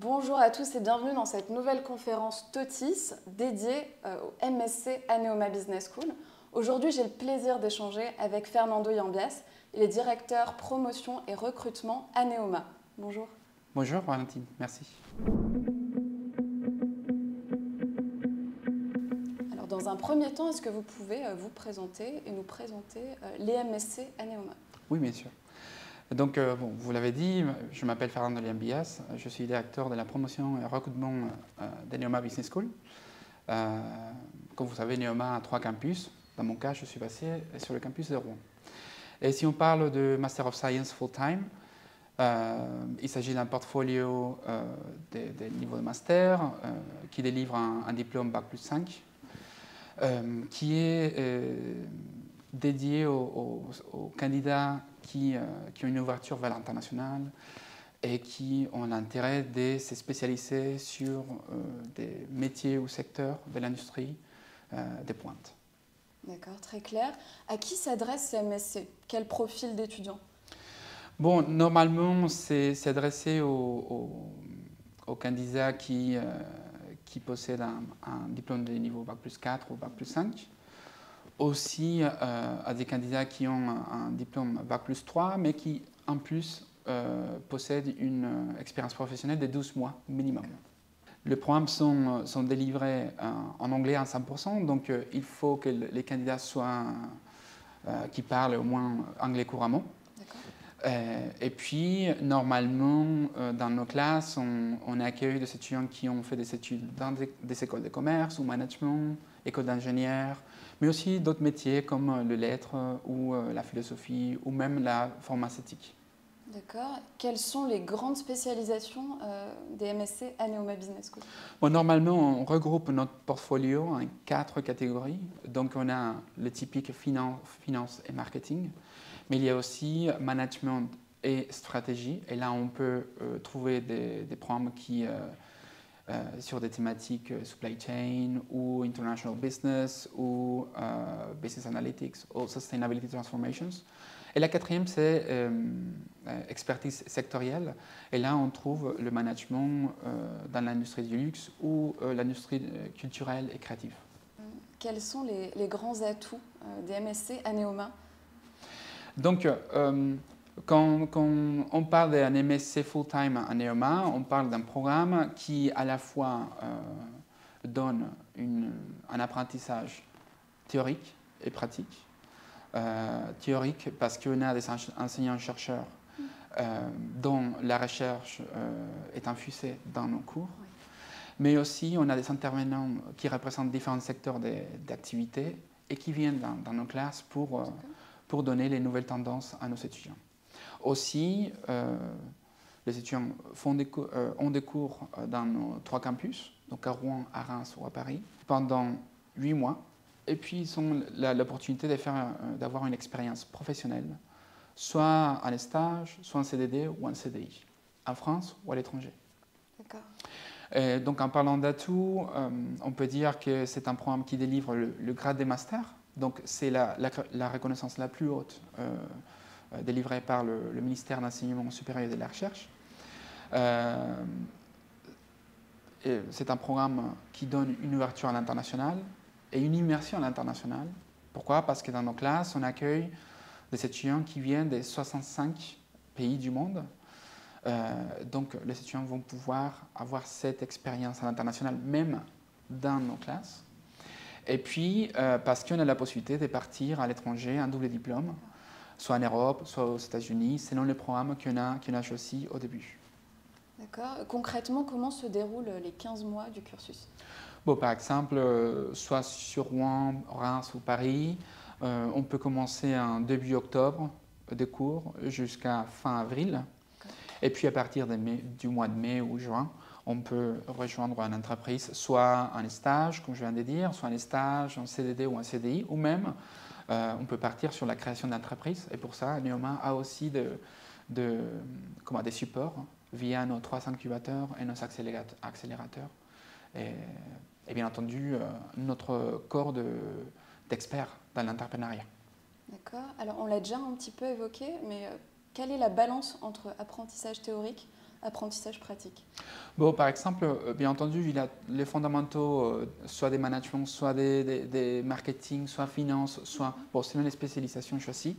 Bonjour à tous et bienvenue dans cette nouvelle conférence TOTIS dédiée au MSc Aneoma Business School. Aujourd'hui, j'ai le plaisir d'échanger avec Fernando Yambias. Il est directeur promotion et recrutement Aneoma. Bonjour. Bonjour Valentine, merci. Alors, dans un premier temps, est-ce que vous pouvez vous présenter et nous présenter les MSc Aneoma? Oui, bien sûr. Donc, vous l'avez dit, je m'appelle Fernando Yambias, je suis directeur de la promotion et recrutement d'Aneoma Business School. Comme vous savez, Aneoma a 3 campus. Dans mon cas, je suis passé sur le campus de Rouen. Et si on parle de Master of Science Full-Time, il s'agit d'un portfolio des niveaux de master qui délivre un diplôme Bac plus 5, qui est dédié aux candidats qui ont une ouverture vers l'international et qui ont l'intérêt de se spécialiser sur des métiers ou secteurs de l'industrie des pointes. D'accord, très clair. À qui s'adresse ces MSc? Quel profil d'étudiants? Bon, normalement, c'est adressé aux candidats qui possèdent un diplôme de niveau Bac plus 4 ou Bac plus 5. Aussi à des candidats qui ont un diplôme Bac plus 3, mais qui en plus possèdent une expérience professionnelle de 12 mois minimum. Les programmes sont délivrés en anglais à 100%, donc il faut que les candidats qui parlent au moins anglais couramment. Et puis, normalement, dans nos classes, on accueille des étudiants qui ont fait des études dans des écoles de commerce ou management, écoles d'ingénieurs, mais aussi d'autres métiers comme le lettres ou la philosophie ou même la pharmaceutique. D'accord. Quelles sont les grandes spécialisations des MSc Aneoma Business School? Bon, normalement, on regroupe notre portfolio en 4 catégories. Donc, on a le typique finance et marketing, mais il y a aussi management et stratégie. Et là, on peut trouver des programmes sur des thématiques supply chain ou international business ou business analytics ou sustainability transformations. Et la quatrième, c'est expertise sectorielle. Et là, on trouve le management dans l'industrie du luxe ou l'industrie culturelle et créative. Quels sont les grands atouts des MSc Aneoma? Donc, quand on parle d'un MSc Full-Time à Aneoma, on parle d'un programme qui à la fois donne un apprentissage théorique et pratique. Théorique parce qu'on a des enseignants-chercheurs dont la recherche est infusée dans nos cours, mais aussi on a des intervenants qui représentent différents secteurs d'activité et qui viennent dans nos classes pour donner les nouvelles tendances à nos étudiants. Aussi, les étudiants ont des cours dans nos 3 campus, donc à Rouen, à Reims ou à Paris, pendant 8 mois. Et puis, ils ont l'opportunité d'avoir une expérience professionnelle, soit en stage, soit en CDD ou en CDI, en France ou à l'étranger. D'accord. Donc, en parlant d'atouts, on peut dire que c'est un programme qui délivre le grade des masters. Donc, c'est la reconnaissance la plus haute délivrée par le ministère de l'Enseignement supérieur et de la Recherche. C'est un programme qui donne une ouverture à l'international et une immersion à l'international. Pourquoi? Parce que dans nos classes, on accueille des étudiants qui viennent des 65 pays du monde. Donc, les étudiants vont pouvoir avoir cette expérience à l'international, même dans nos classes. Et puis, parce qu'on a la possibilité de partir à l'étranger en double diplôme, soit en Europe, soit aux États-Unis, selon le programme qu'on a choisi au début. D'accord. Concrètement, comment se déroulent les 15 mois du cursus? Bon, par exemple, soit sur Rouen, Reims ou Paris, on peut commencer en début octobre des cours jusqu'à fin avril. Et puis à partir du mois de mai ou juin, on peut rejoindre une entreprise, soit en stage, comme je viens de dire, soit en stage, en CDD ou en CDI, ou même on peut partir sur la création d'entreprise. Et pour ça, Aneoma a aussi des supports via nos 3 incubateurs et nos accélérateurs. Et bien entendu, notre corps d'experts dans l'entrepreneuriat. D'accord. Alors, on l'a déjà un petit peu évoqué, mais quelle est la balance entre apprentissage théorique, apprentissage pratique? Bon, par exemple, bien entendu, il a les fondamentaux, soit des management, soit des marketing, soit finance, soit, bon, selon les spécialisations choisies,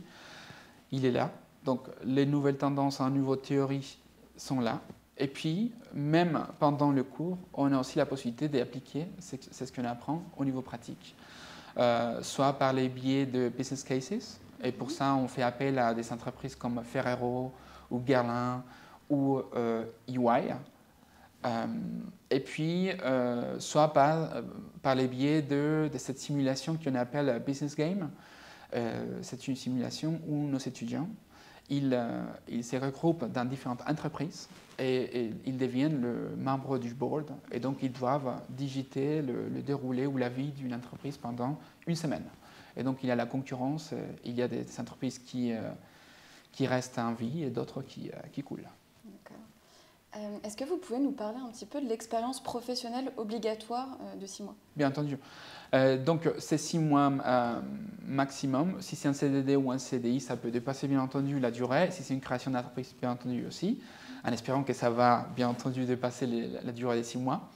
il est là. Donc, les nouvelles tendances, les nouvelles théories sont là. Et puis, même pendant le cours, on a aussi la possibilité d'appliquer, c'est ce qu'on apprend au niveau pratique, soit par les biais de business cases. Et pour ça, on fait appel à des entreprises comme Ferrero ou Guerlain ou EY. Et puis, soit par les biais de cette simulation qu'on appelle Business Game. C'est une simulation où nos étudiants, ils se regroupent dans différentes entreprises et ils deviennent le membre du board. Et donc, ils doivent digiter le déroulé ou la vie d'une entreprise pendant une semaine. Et donc, il y a la concurrence, il y a des entreprises qui restent en vie et d'autres qui coulent. Est-ce que vous pouvez nous parler un petit peu de l'expérience professionnelle obligatoire de 6 mois? Bien entendu. Donc, c'est 6 mois maximum. Si c'est un CDD ou un CDI, ça peut dépasser bien entendu la durée. Si c'est une création d'entreprise, bien entendu aussi, en espérant que ça va bien entendu dépasser la durée des 6 mois.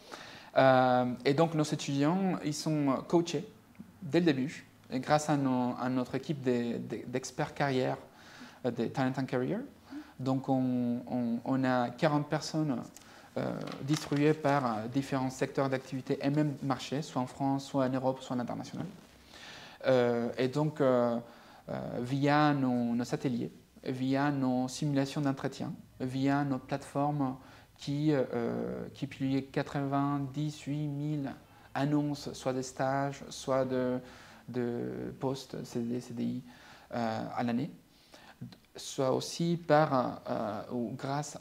Et donc, nos étudiants, ils sont coachés dès le début, grâce à notre équipe d'experts carrière, des Talent and Career. Donc, on a 40 personnes distribuées par différents secteurs d'activité et même marchés, soit en France, soit en Europe, soit en international. Et donc, via nos ateliers, via nos simulations d'entretien, via nos plateformes qui publient 98 000 annonces, soit des stages, soit de postes, CDD, CDI à l'année, soit aussi ou grâce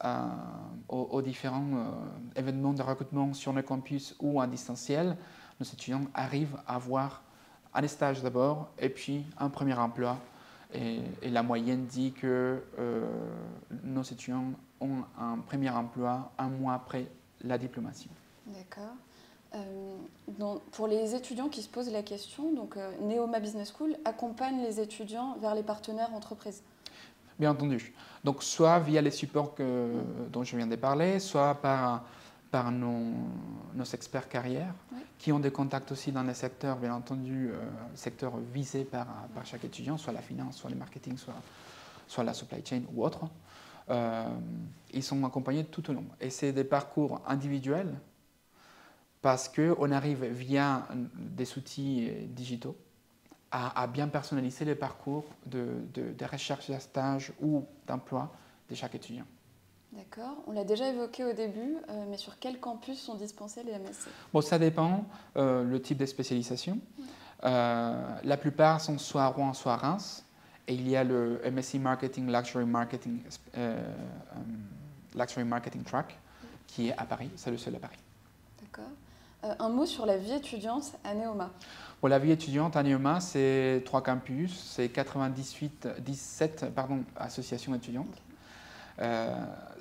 aux différents événements de recrutement sur le campus ou en distanciel, nos étudiants arrivent à avoir un stage d'abord et puis un premier emploi. Et la moyenne dit que nos étudiants ont un premier emploi un mois après la diplomation. D'accord. Pour les étudiants qui se posent la question, donc Neoma Business School accompagne les étudiants vers les partenaires entreprises. Bien entendu. Donc, soit via les supports dont je viens de parler, soit par nos experts carrière, oui, qui ont des contacts aussi dans les secteurs, bien entendu, secteurs visés par chaque étudiant, soit la finance, soit le marketing, soit la supply chain ou autre. Ils sont accompagnés tout au long. Et c'est des parcours individuels parce qu'on arrive via des outils digitaux à bien personnaliser les parcours de recherche de stage ou d'emploi de chaque étudiant. D'accord. On l'a déjà évoqué au début, mais sur quel campus sont dispensés les MSC? Bon, ça dépend le type de spécialisation. Oui. La plupart sont soit à Rouen, soit à Reims. Et il y a le MSc Marketing, Luxury Marketing Track qui est à Paris. C'est le seul à Paris. D'accord. Un mot sur la vie étudiante à Neoma. Bon, la vie étudiante à Neoma, c'est 3 campus, c'est 17 associations étudiantes.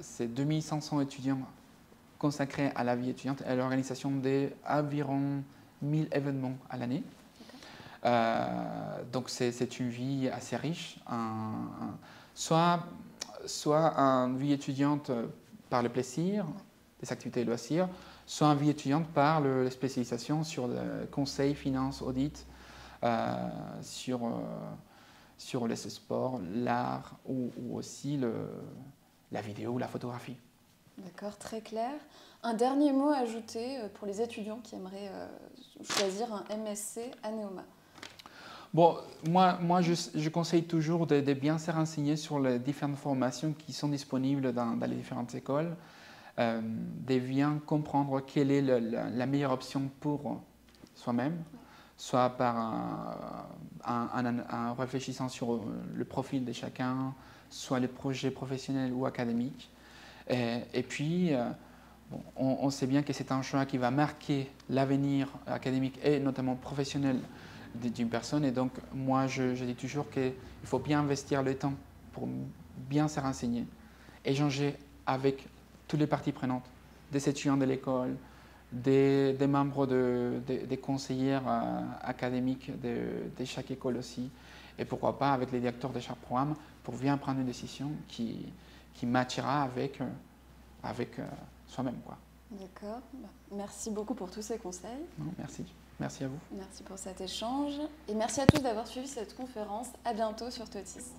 C'est 2500 étudiants consacrés à la vie étudiante et à l'organisation d'environ 1000 événements à l'année. Donc c'est une vie assez riche, soit une vie étudiante par le plaisir, des activités et loisirs, soit une vie étudiante par la spécialisation sur le conseil, finance, audit, sur les sports, l'art ou aussi la vidéo, la photographie. D'accord, très clair. Un dernier mot à ajouter pour les étudiants qui aimeraient choisir un MSc à Neoma. Bon, moi je conseille toujours de bien se renseigner sur les différentes formations qui sont disponibles dans les différentes écoles, de bien comprendre quelle est la meilleure option pour soi-même, soit en réfléchissant sur le profil de chacun, soit les projets professionnels ou académiques. Et puis, on sait bien que c'est un choix qui va marquer l'avenir académique et notamment professionnel d'une personne. Et donc, moi, je dis toujours qu'il faut bien investir le temps pour bien se renseigner, échanger avec toutes les parties prenantes, des étudiants de l'école, des membres des conseillères académiques de chaque école aussi, et pourquoi pas avec les directeurs de chaque programme, pour bien prendre une décision qui matchera avec avec soi-même, quoi. D'accord. Merci beaucoup pour tous ces conseils. Non, merci. Merci à vous. Merci pour cet échange. Et merci à tous d'avoir suivi cette conférence. À bientôt sur Totis.